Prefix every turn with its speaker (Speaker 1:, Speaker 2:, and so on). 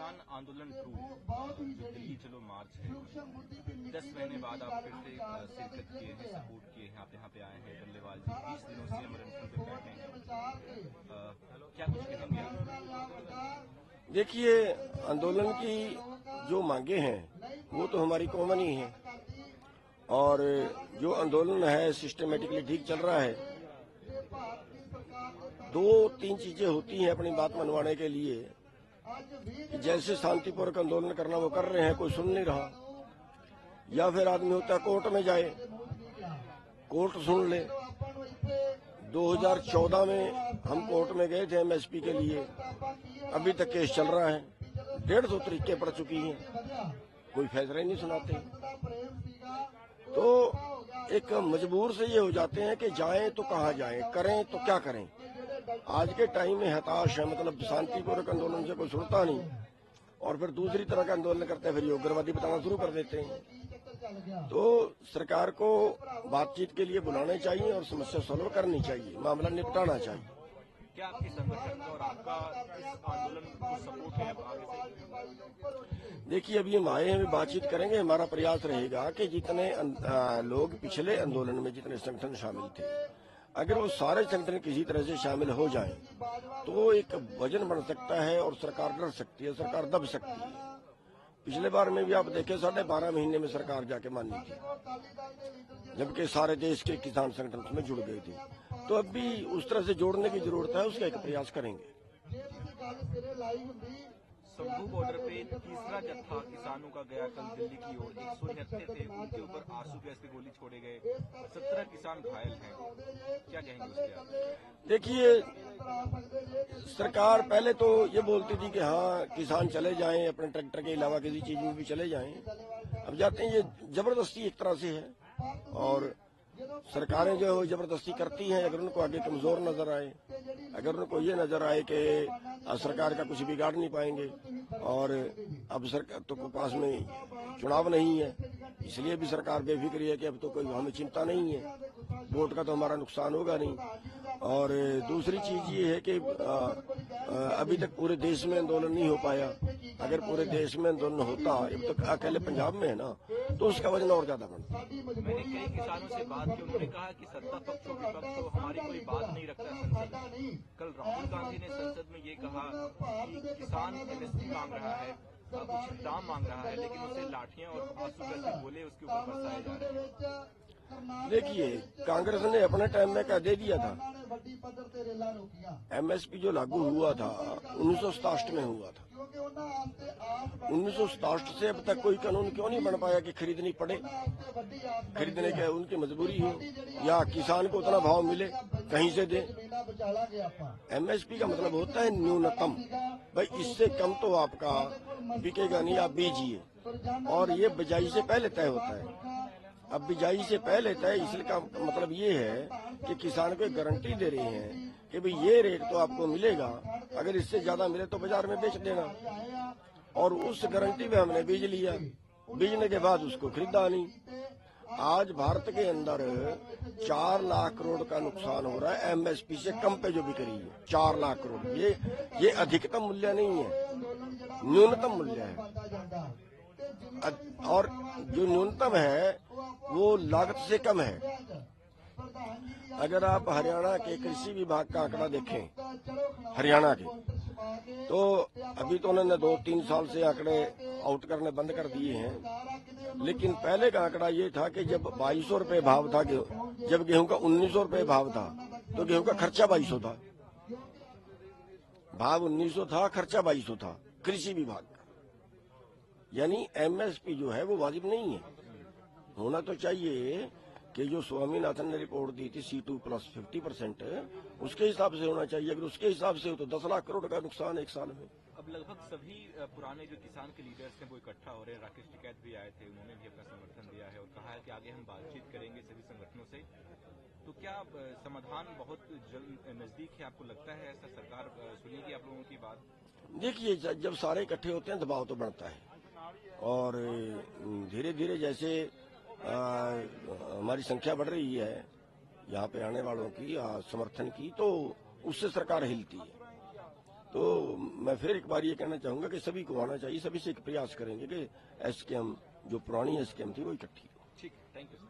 Speaker 1: किसान आंदोलन 2 जो दिल्ली चलो मार्च है, 10 महीने बाद आप फिर से शिरकत किए हैं, सपोर्ट किए हैं, आप यहाँ पे आए हैं। डल्लेवाल जी 20 दिनों से अमर अनशन पे बैठे हैं, क्या कुछ कहेंगे आप?
Speaker 2: देखिए, आंदोलन की जो मांगे हैं वो तो हमारी कॉमन ही है, और जो आंदोलन है सिस्टमेटिकली ठीक चल रहा है। 2-3 चीजें होती हैं अपनी बात मनवाने के लिए। जैसे शांतिपूर्वक आंदोलन करना वो कर रहे हैं, कोई सुन नहीं रहा, या फिर आदमी होता है कोर्ट में जाए, कोर्ट सुन ले। 2014 में हम कोर्ट में गए थे एमएसपी के लिए, अभी तक केस चल रहा है, 150 तरीके पड़ चुकी हैं, कोई फैसला ही नहीं सुनाते। तो एक मजबूर से ये हो जाते हैं कि जाएं तो कहाँ जाएं, करें तो क्या करें। आज के टाइम में हताश है, मतलब शांतिपूर्वक आंदोलन से कोई सुनता नहीं, और फिर दूसरी तरह का आंदोलन करते हैं, फिर ये उग्रवादी बताना शुरू कर देते हैं। तो सरकार को बातचीत के लिए बुलाने चाहिए और समस्या सॉल्व करनी चाहिए, मामला निपटाना चाहिए।
Speaker 1: क्या आपकी संगठन और आपका इस आंदोलन को सपोर्ट है अब आगे से?
Speaker 2: देखिए, अभी हम आए हैं, अभी बातचीत करेंगे। हमारा प्रयास रहेगा कि जितने लोग पिछले आंदोलन में जितने संगठन शामिल थे, अगर वो सारे संगठन किसी तरह से शामिल हो जाएं, तो एक वजन बन सकता है और सरकार डर सकती है, सरकार दब सकती है। पिछले बार में भी आप देखें 12.5 महीने में सरकार जाके मानी थी, जबकि सारे देश के किसान संगठन उसमें जुड़ गए थे। तो अब भी उस तरह से जोड़ने की जरूरत है, उसका एक प्रयास करेंगे।
Speaker 1: शंभू बॉर्डर पे तीसरा जत्था किसानों का गया कल दिल्ली की ओर। 169 थे, उनके ऊपर आंसू गैस की गोली छोड़े गए, 17 किसान घायल हैं, क्या कहेंगे उसके आप?
Speaker 2: देखिए, सरकार पहले तो ये बोलती थी कि हाँ किसान चले जाएं, अपने ट्रैक्टर के अलावा किसी चीज में भी चले जाएं। अब जाते हैं, ये जबरदस्ती एक तरह से है, और सरकारें जो है जबरदस्ती करती हैं। अगर उनको आगे कमजोर नजर आए, अगर उनको ये नजर आए कि सरकार का कुछ बिगाड़ नहीं पाएंगे, और अब सरकार तो पास में चुनाव नहीं है, इसलिए भी सरकार बेफिक्री है कि अब तो कोई हमें चिंता नहीं है, वोट का तो हमारा नुकसान होगा नहीं। और दूसरी चीज ये है कि अभी तक पूरे देश में आंदोलन नहीं हो पाया। अगर पूरे देश में आंदोलन होता, अब तक अकेले पंजाब में है ना, तो उसका वजन और ज्यादा बढ़ता।
Speaker 1: मैंने कई किसानों से बात की, उन्होंने कहा कि सत्ता पक्ष और विपक्ष तो हमारी कोई बात नहीं रखता संसद में। कल राहुल गांधी ने संसद में ये कहा कि किसान एमएसपी मांग रहा है, कुछ दाम मांग रहा है, लेकिन उसे लाठियां और आंसू जैसे गोले उसके ऊपर बरसाए जा रहे हैं।
Speaker 2: देखिए, कांग्रेस ने अपने टाइम में क्या दे दिया था, एमएसपी जो लागू हुआ था 1967 में हुआ था। 1967 से अब तक कोई कानून क्यों नहीं बन पाया कि खरीदनी पड़े, खरीदने के उनकी मजबूरी हो, या किसान को उतना भाव मिले कहीं से दे। एमएसपी का मतलब होता है न्यूनतम, भाई इससे कम तो आपका बिकेगा नहीं, आप बीजिए, और ये बिजाई से पहले तय होता है। अब बिजाई से पहले तय इसलिए का मतलब ये है कि किसान को एक गारंटी दे रहे हैं कि भाई ये रेट तो आपको मिलेगा, अगर इससे ज्यादा मिले तो बाजार में बेच देना। और उस गारंटी में हमने बीज लिया, बीजने के बाद उसको खरीदा नहीं। आज भारत के अंदर 4 लाख करोड़ का नुकसान हो रहा है एमएसपी से कम पे जो बिक रही है, 4 लाख करोड़। ये अधिकतम मूल्य नहीं है, न्यूनतम मूल्य है, और जो न्यूनतम है वो लागत से कम है। अगर आप हरियाणा के कृषि विभाग का आंकड़ा देखें, हरियाणा के, तो अभी तो उन्होंने 2-3 साल से आंकड़े आउट करने बंद कर दिए हैं, लेकिन पहले का आंकड़ा ये था कि जब 2200 रुपये भाव था, जब गेहूं का 1900 रुपये भाव था, तो गेहूं का खर्चा 2200 था। भाव 1900 था, खर्चा 2200 था कृषि विभाग का। यानी एमएसपी जो है वो वाजिब नहीं है। होना तो चाहिए कि जो स्वामीनाथन ने रिपोर्ट दी थी C2 प्लस 50%, उसके हिसाब से होना चाहिए। अगर उसके हिसाब से हो तो 10 लाख करोड़ का नुकसान एक साल में।
Speaker 1: अब लगभग सभी पुराने जो किसान के लीडर्स हैं वो इकट्ठा हो रहे हैं। राकेश टिकैत भी आए थे, उन्होंने भी अपना समर्थन दिया है और कहा है कि आगे हम बातचीत करेंगे सभी संगठनों से। तो क्या समाधान बहुत जल्द नजदीक है, आपको लगता है ऐसा? सरकार सुनेगी आप लोगों की बात?
Speaker 2: देखिए, जब सारे इकट्ठे होते हैं दबाव तो बढ़ता है, और धीरे धीरे जैसे हमारी संख्या बढ़ रही है यहाँ पे आने वालों की, समर्थन की, तो उससे सरकार हिलती है। तो मैं फिर एक बार ये कहना चाहूंगा कि सभी को आना चाहिए, सभी से एक प्रयास करेंगे कि एसकेएम जो पुरानी एसकेएम थी वो इकट्ठी हो।
Speaker 1: ठीक, थैंक यू सर।